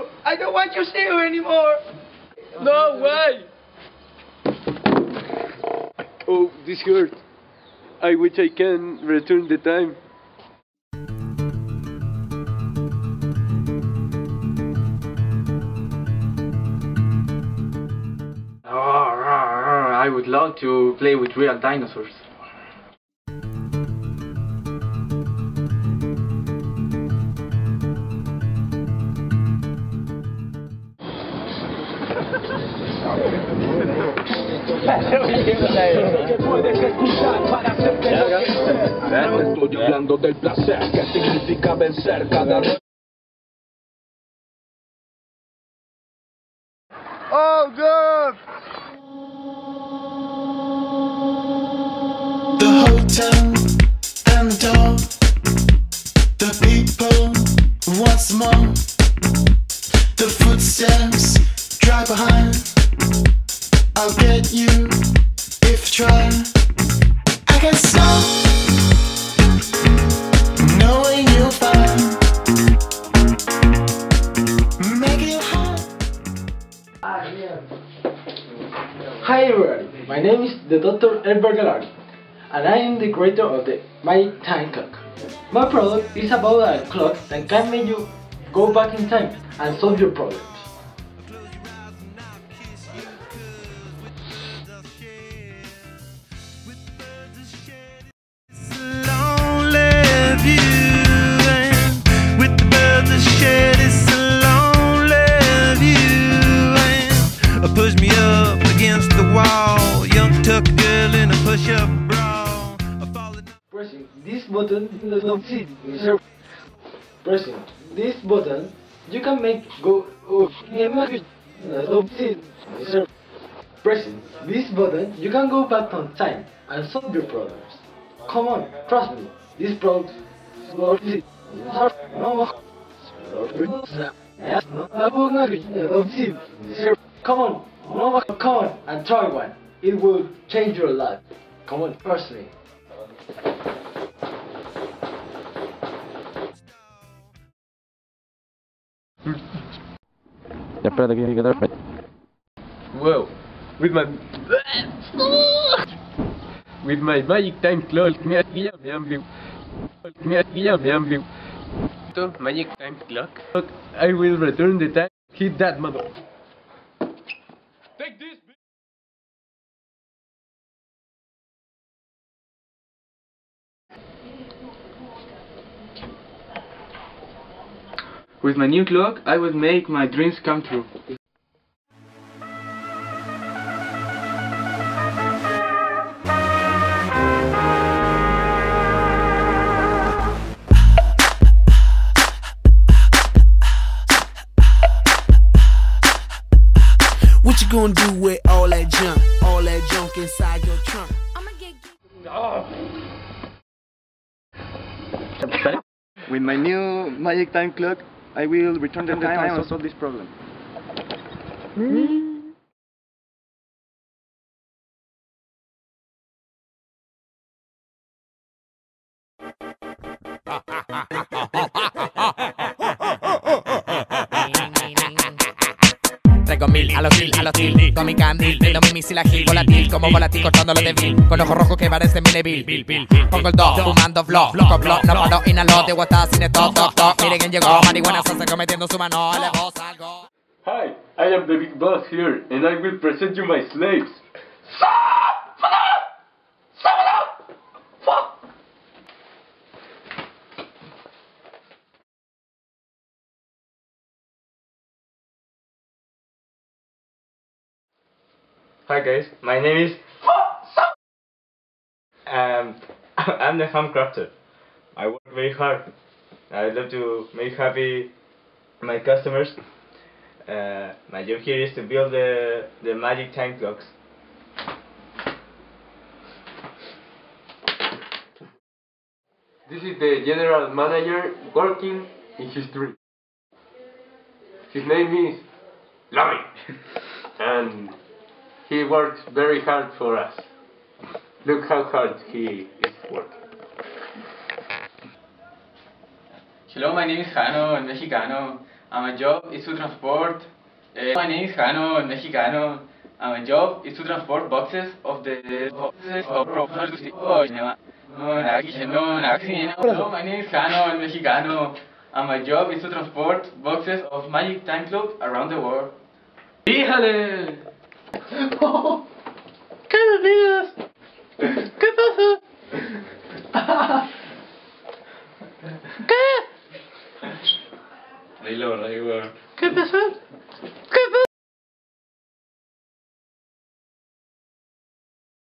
you! I don't want you here anymore! No, why? Oh, this hurt. I wish I can return the time. I would love to play with real dinosaurs. Estoy hablando del placer que significa vencer cada vez. Oh, God! The hotel and the door, the people once more, the footsteps drive behind. I'll get you if you try. I can stop knowing you'll find making it hard. Hi everybody, my name is the Dr. Edward Gallardo, and I am the creator of the My Time Clock. My product is about a clock that can make you go back in time and solve your problems. Push me up against the wall, young tuck girl in a push-up bra. Pressing this button, pressing this button, you can make go. Pressing this button, you can go back on time and solve your problems. Come on, trust me. This product. Come on, and try one. It will change your life. Come on, trust me. Well, with my magic time clock, magic time clock, I will return the time. Hit that mother. Take this. With my new clock, I will make my dreams come true. What you gonna do with all that junk inside your trunk? I'ma get With my new magic time clock, I will return the time and solve this problem. Traigo mil a los til, con mi candil, prendo mi misil ágil, volátil, como volátil cortando los débil, con ojos rojos que parecen Mileville, pongo el dos, fumando flow, loco blow, no paro, inhalo, de WhatsApp sin stop, toc, mire quién llegó, marihuana se hace cometiendo su mano, le voz algo. Hi, I am the big boss here, and I will present you my slaves. Hi guys, my name is I'm the handcrafter. I work very hard. I love to make happy my customers. My job here is to build the magic time clocks. This is the general manager working in his dream. His name is Larry, and he works very hard for us. Look how hard he is working. Hello, my name is Jano, el mexicano. and my job is to transport. My name is Jano, Mexicano, and my job is to transport boxes of professional cinema. No, my name is Jano, Mexicano, and my job is to transport boxes of Magic Time Club around the world. ¡Híjale! ¿Qué me pidas? ¿Qué pasa? ¿Qué? Dilo, weón. ¿Qué pasó?